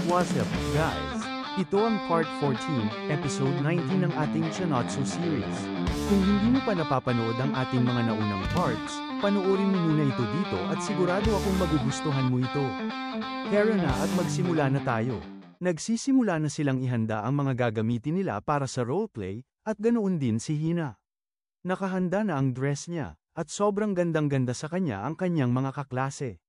What's up, guys? Ito ang Part 14, Episode 19 ng ating Chanotsu series. Kung hindi mo pa napapanood ang ating mga naunang parts, panoorin mo muna ito dito at sigurado akong magugustuhan mo ito. Tara na at magsimula na tayo. Nagsisimula na silang ihanda ang mga gagamitin nila para sa roleplay, at ganoon din si Hina. Nakahanda na ang dress niya, at sobrang gandang-ganda sa kanya ang kanyang mga kaklase.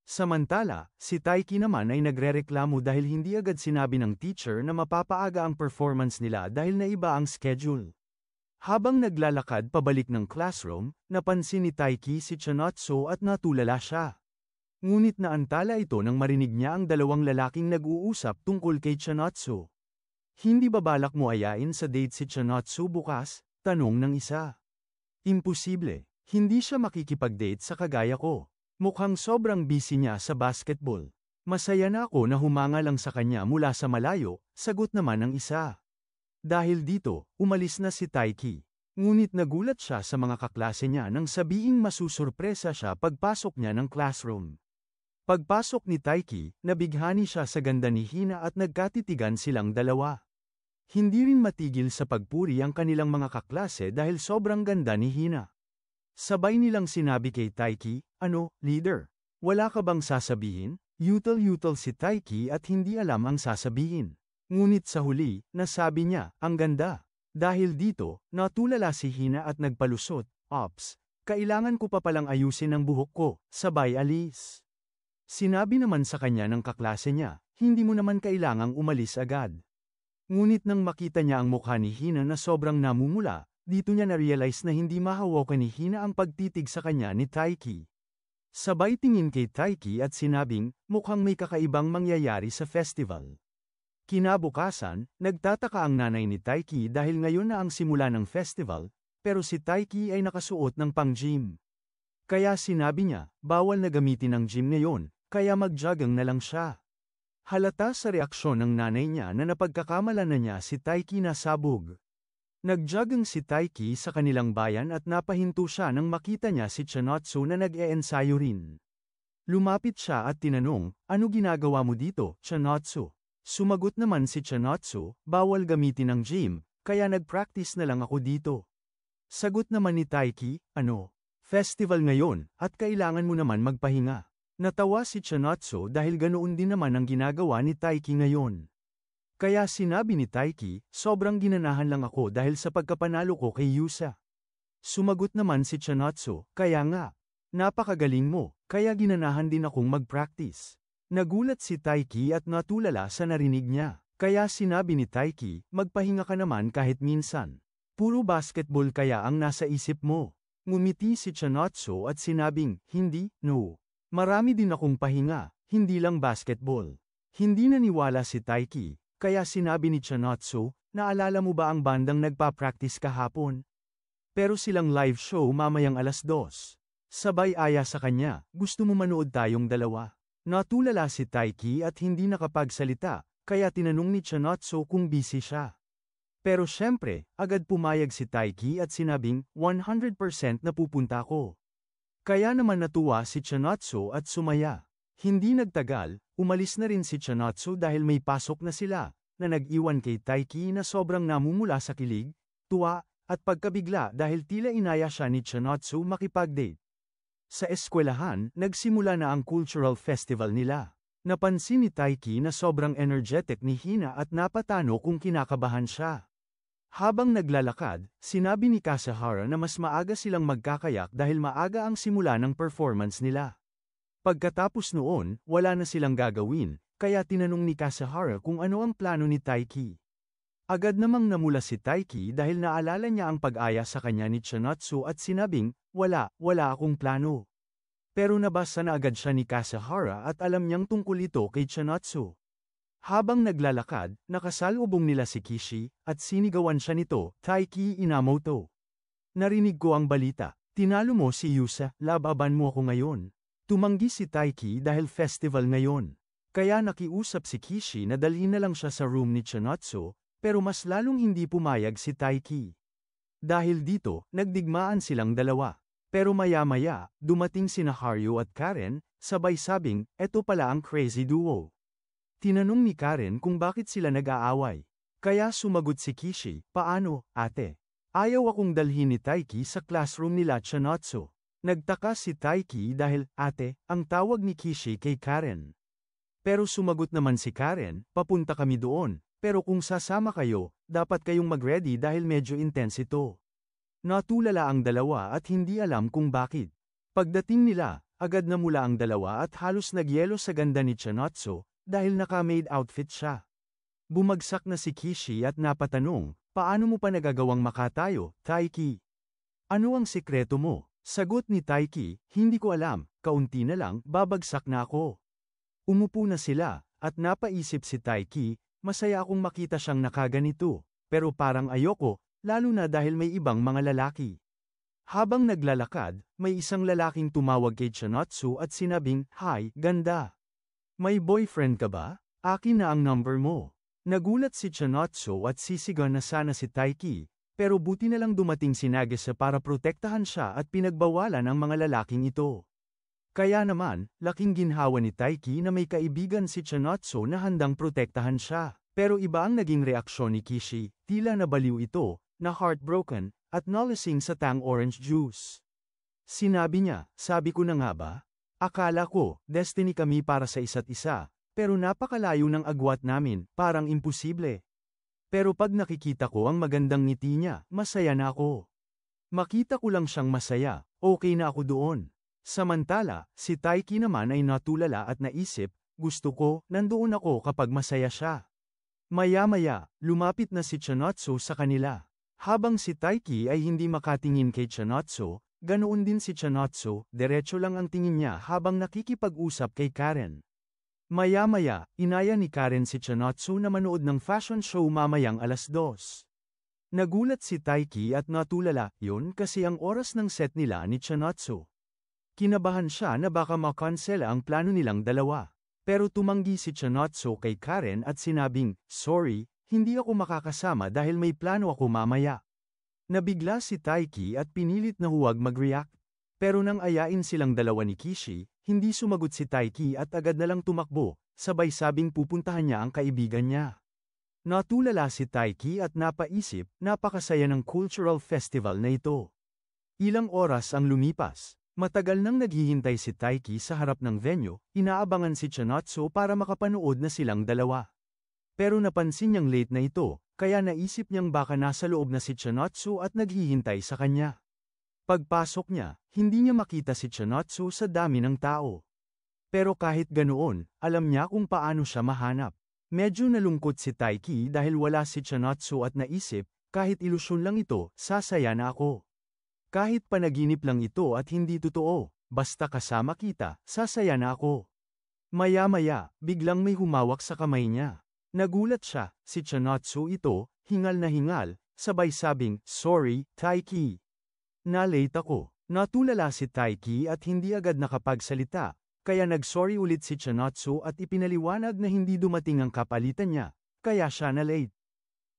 Samantala, si Taiki naman ay nagrereklamo dahil hindi agad sinabi ng teacher na mapapaaga ang performance nila dahil naiba ang schedule. Habang naglalakad pabalik ng classroom, napansin ni Taiki si Chanotsu at natulala siya. Ngunit naantala ito nang marinig niya ang dalawang lalaking nag-uusap tungkol kay Chanotsu. Hindi ba balak mo ayain sa date si Chanotsu bukas? Tanong ng isa. Imposible, hindi siya makikipag-date sa kagaya ko. Mukhang sobrang busy niya sa basketball. Masaya na ako na humanga lang sa kanya mula sa malayo, sagot naman ng isa. Dahil dito, umalis na si Taiki. Ngunit nagulat siya sa mga kaklase niya nang sabihing masusurpresa siya pagpasok niya ng classroom. Pagpasok ni Taiki, nabighani siya sa ganda ni Hina at nagkatitigan silang dalawa. Hindi rin matigil sa pagpuri ang kanilang mga kaklase dahil sobrang ganda ni Hina. Sabay nilang sinabi kay Taiki, "Ano, leader? Wala ka bang sasabihin?" Yutal-yutal si Taiki at hindi alam ang sasabihin. Ngunit sa huli, nasabi niya, "Ang ganda." Dahil dito, natulala si Hina at nagpalusot, "Ops, kailangan ko pa palang ayusin ang buhok ko," sabay alis. Sinabi naman sa kanya ng kaklase niya, "Hindi mo naman kailangang umalis agad." Ngunit nang makita niya ang mukha ni Hina na sobrang namumula, dito niya na-realize na hindi mahawakan ni Hina ang pagtitig sa kanya ni Taiki. Sabay tingin kay Taiki at sinabing, mukhang may kakaibang mangyayari sa festival. Kinabukasan, nagtataka ang nanay ni Taiki dahil ngayon na ang simula ng festival, pero si Taiki ay nakasuot ng pang-gym. Kaya sinabi niya, bawal na gamitin ang gym ngayon, kaya mag-jogging na lang siya. Halata sa reaksyon ng nanay niya na napagkakamalan na niya si Taiki na sabog. Nagjogging si Taiki sa kanilang bayan at napahinto siya nang makita niya si Chanotsu na nag-eensayo rin. Lumapit siya at tinanong, "Ano ginagawa mo dito, Chanotsu?" Sumagot naman si Chanotsu, "Bawal gamitin ang gym, kaya nag-practice na lang ako dito." Sagot naman ni Taiki, "Ano? Festival ngayon, at kailangan mo naman magpahinga." Natawa si Chanotsu dahil ganoon din naman ang ginagawa ni Taiki ngayon. Kaya sinabi ni Taiki, "Sobrang ginanahan lang ako dahil sa pagkapanalo ko kay Yusa." Sumagot naman si Chanotsu, "Kaya nga. Napakagaling mo, kaya ginanahan din akong mag-practice." Nagulat si Taiki at natulala sa narinig niya. Kaya sinabi ni Taiki, "Magpahinga ka naman kahit minsan. Puro basketball kaya ang nasa isip mo." Ngumiti si Chanotsu at sinabing, "Hindi, no. Marami din akong pahinga, hindi lang basketball." Hindi naniwala si Taiki. Kaya sinabi ni Chanotsu, "Naalala mo ba ang bandang nagpa-practice kahapon? Pero silang live show mamayang 2:00. Sabay aya sa kanya, "Gusto mo manood tayong dalawa?" Natulala si Taiki at hindi nakapagsalita, kaya tinanong ni Chanotsu kung busy siya. Pero syempre, agad pumayag si Taiki at sinabing, 100% na pupunta ko." Kaya naman natuwa si Chanotsu at sumaya. Hindi nagtagal, umalis na rin si Chanotsu dahil may pasok na sila, na nag-iwan kay Taiki na sobrang namumula sa kilig, tuwa, at pagkabigla dahil tila inaya siya ni Chanotsu makipag-date. Sa eskwelahan, nagsimula na ang cultural festival nila. Napansin ni Taiki na sobrang energetic ni Hina at napatano kung kinakabahan siya. Habang naglalakad, sinabi ni Kasahara na mas maaga silang magkakayak dahil maaga ang simula ng performance nila. Pagkatapos noon, wala na silang gagawin, kaya tinanong ni Kasahara kung ano ang plano ni Taiki. Agad namang namula si Taiki dahil naalala niya ang pag-aya sa kanya ni Chanotsu at sinabing, wala akong plano." Pero nabasa na agad siya ni Kasahara at alam niyang tungkol ito kay Chanotsu. Habang naglalakad, nakasalubong nila si Kishi, at sinigawan siya nito, "Taiki Inamoto. Narinig ko ang balita, tinalo mo si Yusa, lababan mo ako ngayon." Tumanggi si Taiki dahil festival ngayon. Kaya nakiusap si Kishi na dalhin na lang siya sa room ni Chanotsu, pero mas lalong hindi pumayag si Taiki. Dahil dito, nagdigmaan silang dalawa. Pero maya-maya, dumating sina Haruo at Karen, sabay sabing, "Eto pala ang crazy duo." Tinanong ni Karen kung bakit sila nag-aaway. Kaya sumagot si Kishi, paano, ate? Ayaw akong dalhin ni Taiki sa classroom nila Chanotsu. Nagtaka si Taiki dahil, ate, ang tawag ni Kishi kay Karen. Pero sumagot naman si Karen, papunta kami doon, pero kung sasama kayo, dapat kayong mag-ready dahil medyo intense ito. Natulala ang dalawa at hindi alam kung bakit. Pagdating nila, agad na mula ang dalawa at halos nagyelo sa ganda ni Chanotsu, dahil naka-maid outfit siya. Bumagsak na si Kishi at napatanong, paano mo pa nagagawang makatayo, Taiki? Ano ang sikreto mo? Sagot ni Taiki, hindi ko alam, kaunti na lang, babagsak na ako. Umupo na sila, at napaisip si Taiki, masaya akong makita siyang nakaganito, pero parang ayoko, lalo na dahil may ibang mga lalaki. Habang naglalakad, may isang lalaking tumawag kay Chanotsu at sinabing, "Hi, ganda. May boyfriend ka ba? Akin na ang number mo." Nagulat si Chanotsu at sisigaw na sana si Taiki, pero buti na lang dumating si Nagisa para protektahan siya at pinagbawalan ang mga lalaking ito. Kaya naman, laking ginhawa ni Taiki na may kaibigan si Chanotsu na handang protektahan siya. Pero iba ang naging reaksyon ni Kishi, tila nabaliw ito, na heartbroken, at nalasing sa tang orange juice. Sinabi niya, sabi ko na nga ba? Akala ko, destiny kami para sa isa't isa. Pero napakalayo ng agwat namin, parang imposible. Pero pag nakikita ko ang magandang ngiti niya, masaya na ako. Makita ko lang siyang masaya, okay na ako doon. Samantala, si Taiki naman ay natulala at naisip, gusto ko, nandoon ako kapag masaya siya. Maya-maya, lumapit na si Chanotsu sa kanila. Habang si Taiki ay hindi makatingin kay Chanotsu, ganoon din si Chanotsu, diretso lang ang tingin niya habang nakikipag-usap kay Karen. Maya-maya, inaya ni Karen si Chanotsu na manood ng fashion show mamayang 2:00. Nagulat si Taiki at natulala, yun kasi ang oras ng set nila ni Chanotsu. Kinabahan siya na baka makansela ang plano nilang dalawa. Pero tumanggi si Chanotsu kay Karen at sinabing, sorry, hindi ako makakasama dahil may plano ako mamaya. Nabigla si Taiki at pinilit na huwag mag-react. Pero nang ayain silang dalawa ni Kishi, hindi sumagot si Taiki at agad na lang tumakbo, sabay sabing pupuntahan niya ang kaibigan niya. Natulala si Taiki at napaisip, napakasaya ng cultural festival na ito. Ilang oras ang lumipas. Matagal nang naghihintay si Taiki sa harap ng venue, inaabangan si Chanotsu para makapanood na silang dalawa. Pero napansin niyang late na ito, kaya naisip niyang baka nasa loob na si Chanotsu at naghihintay sa kanya. Pagpasok niya, hindi niya makita si Chanotsu sa dami ng tao. Pero kahit ganoon, alam niya kung paano siya mahanap. Medyo nalungkot si Taiki dahil wala si Chanotsu at naisip, kahit ilusyon lang ito, sasaya na ako. Kahit panaginip lang ito at hindi totoo, basta kasama kita, sasaya na ako. Maya-maya, biglang may humawak sa kamay niya. Nagulat siya, si Chanotsu ito, hingal na hingal, sabay sabing, sorry, Taiki. Na-late ako. Natulala si Taiki at hindi agad nakapagsalita, kaya nag-sorry ulit si Chanotsu at ipinaliwanag na hindi dumating ang kapalitan niya, kaya siya na-late.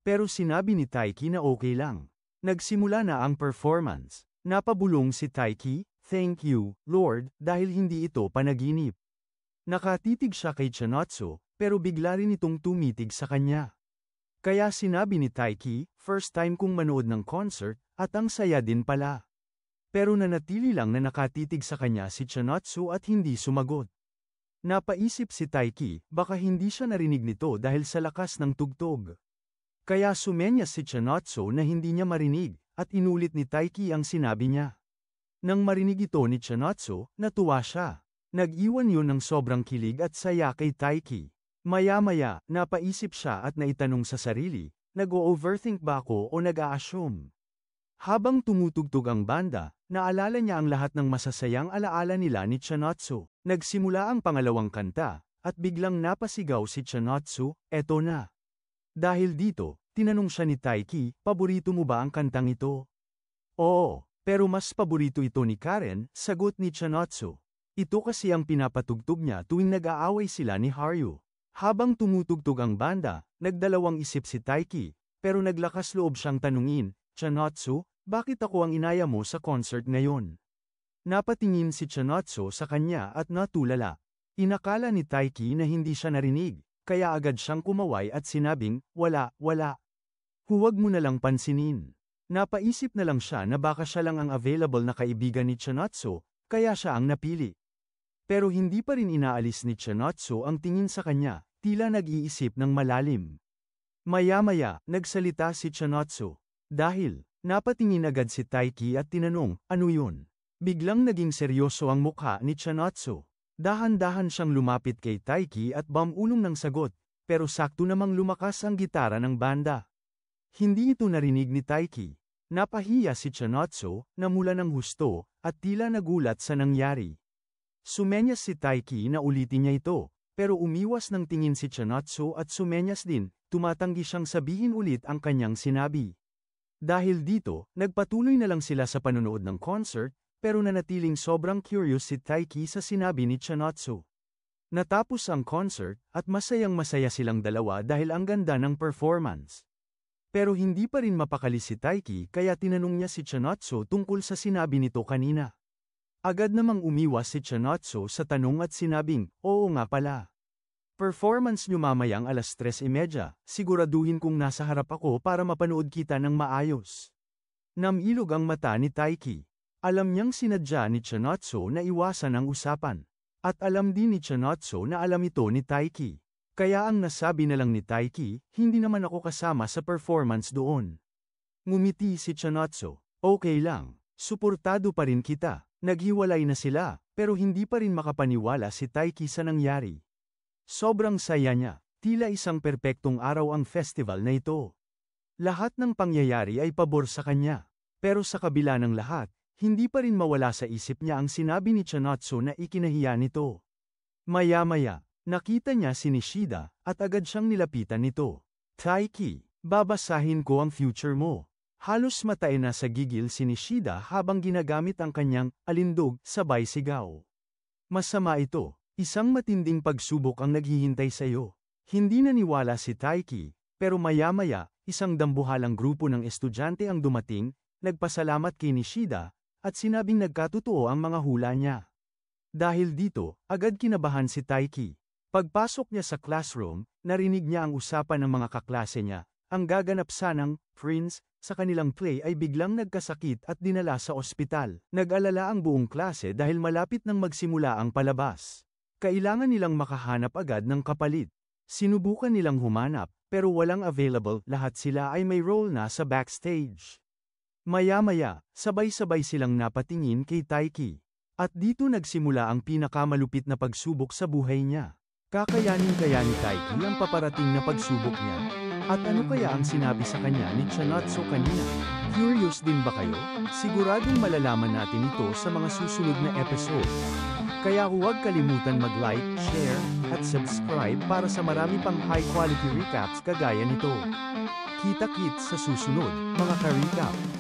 Pero sinabi ni Taiki na okay lang. Nagsimula na ang performance. Napabulong si Taiki, thank you, Lord, dahil hindi ito panaginip. Nakatitig siya kay Chanotsu, pero bigla rin itong tumitig sa kanya. Kaya sinabi ni Taiki, first time kong manood ng concert, at ang saya din pala. Pero nanatili lang na nakatitig sa kanya si Chanotsu at hindi sumagot. Napaisip si Taiki, baka hindi siya narinig nito dahil sa lakas ng tugtog. Kaya sumenyas si Chanotsu na hindi niya marinig, at inulit ni Taiki ang sinabi niya. Nang marinig ito ni Chanotsu, natuwa siya. Nag-iwan yun ng sobrang kilig at saya kay Taiki. Maya-maya, napaisip siya at naitanong sa sarili, nag-o-overthink ba ako o nag-a-assume? Habang tumutugtog ang banda, naalala niya ang lahat ng masasayang alaala nila ni Chanotsu. Nagsimula ang pangalawang kanta, at biglang napasigaw si Chanotsu, eto na. Dahil dito, tinanong siya ni Taiki, paborito mo ba ang kantang ito? Oo, pero mas paborito ito ni Karen, sagot ni Chanotsu. Ito kasi ang pinapatugtog niya tuwing nag-aaway sila ni Haru. Habang tumutugtog ang banda, nagdalawang isip si Taiki, pero naglakas loob siyang tanungin, Chanotsu, bakit ako ang inaya mo sa concert ngayon? Napatingin si Chanotsu sa kanya at natulala. Inakala ni Taiki na hindi siya narinig, kaya agad siyang kumaway at sinabing, wala. Huwag mo na lang pansinin. Napaisip na lang siya na baka siya lang ang available na kaibigan ni Chinatsu, kaya siya ang napili. Pero hindi pa rin inaalis ni Chinatsu ang tingin sa kanya, tila nag-iisip ng malalim. Maya-maya, nagsalita si Chinatsu. Dahil, napatingin agad si Taiki at tinanong, ano yun? Biglang naging seryoso ang mukha ni Chinatsu. Dahan-dahan siyang lumapit kay Taiki at bumulong ng sagot, pero sakto namang lumakas ang gitara ng banda. Hindi ito narinig ni Taiki. Napahiya si Chinatsu, namula ng husto, at tila nagulat sa nangyari. Sumenyas si Taiki na ulitin niya ito, pero umiwas ng tingin si Chinatsu at sumenyas din, tumatanggi siyang sabihin ulit ang kanyang sinabi. Dahil dito, nagpatuloy na lang sila sa panonood ng concert, pero nanatiling sobrang curious si Taiki sa sinabi ni Chinatsu. Natapos ang concert, at masayang-masaya silang dalawa dahil ang ganda ng performance. Pero hindi pa rin mapakali si Taiki kaya tinanong niya si Chinatsu tungkol sa sinabi nito kanina. Agad namang umiwas si Chinatsu sa tanong at sinabing, oo nga pala. Performance nyo mamayang 3:30, siguraduhin kong nasa harap ako para mapanood kita ng maayos. Namilog ang mata ni Taiki. Alam niyang sinadya ni Chinatsu na iwasan ang usapan. At alam din ni Chinatsu na alam ito ni Taiki. Kaya ang nasabi na lang ni Taiki, hindi naman ako kasama sa performance doon. Ngumiti si Chinatsu, okay lang, suportado pa rin kita. Naghiwalay na sila, pero hindi pa rin makapaniwala si Taiki sa nangyari. Sobrang saya niya, tila isang perpektong araw ang festival na ito. Lahat ng pangyayari ay pabor sa kanya. Pero sa kabila ng lahat, hindi pa rin mawala sa isip niya ang sinabi ni Chinatsu na ikinahiya nito. Maya-maya, nakita niya si Nishida, at agad siyang nilapitan nito. Taiki, babasahin ko ang future mo. Halos matay na sa gigil si Nishida habang ginagamit ang kanyang alindog sabay sigaw. Masama ito, isang matinding pagsubok ang naghihintay sa iyo. Hindi naniwala si Taiki, pero maya-maya, isang dambuhalang grupo ng estudyante ang dumating, nagpasalamat kay Nishida, at sinabing nagkatotoo ang mga hula niya. Dahil dito, agad kinabahan si Taiki. Pagpasok niya sa classroom, narinig niya ang usapan ng mga kaklase niya. Ang gaganap sanang prince sa kanilang play ay biglang nagkasakit at dinala sa ospital. Nag-alala ang buong klase dahil malapit nang magsimula ang palabas. Kailangan nilang makahanap agad ng kapalit. Sinubukan nilang humanap, pero walang available, lahat sila ay may role na sa backstage. Maya-maya, sabay-sabay silang napatingin kay Taiki. At dito nagsimula ang pinakamalupit na pagsubok sa buhay niya. Kakayanin kaya ni Taiki ang paparating na pagsubok niya? At ano kaya ang sinabi sa kanya ni Chinatsu kanina? Curious din ba kayo? Siguradong malalaman natin ito sa mga susunod na episode. Kaya huwag kalimutan mag-like, share, at subscribe para sa marami pang high-quality recaps kagaya nito. Kita-kits sa susunod, mga ka-recap!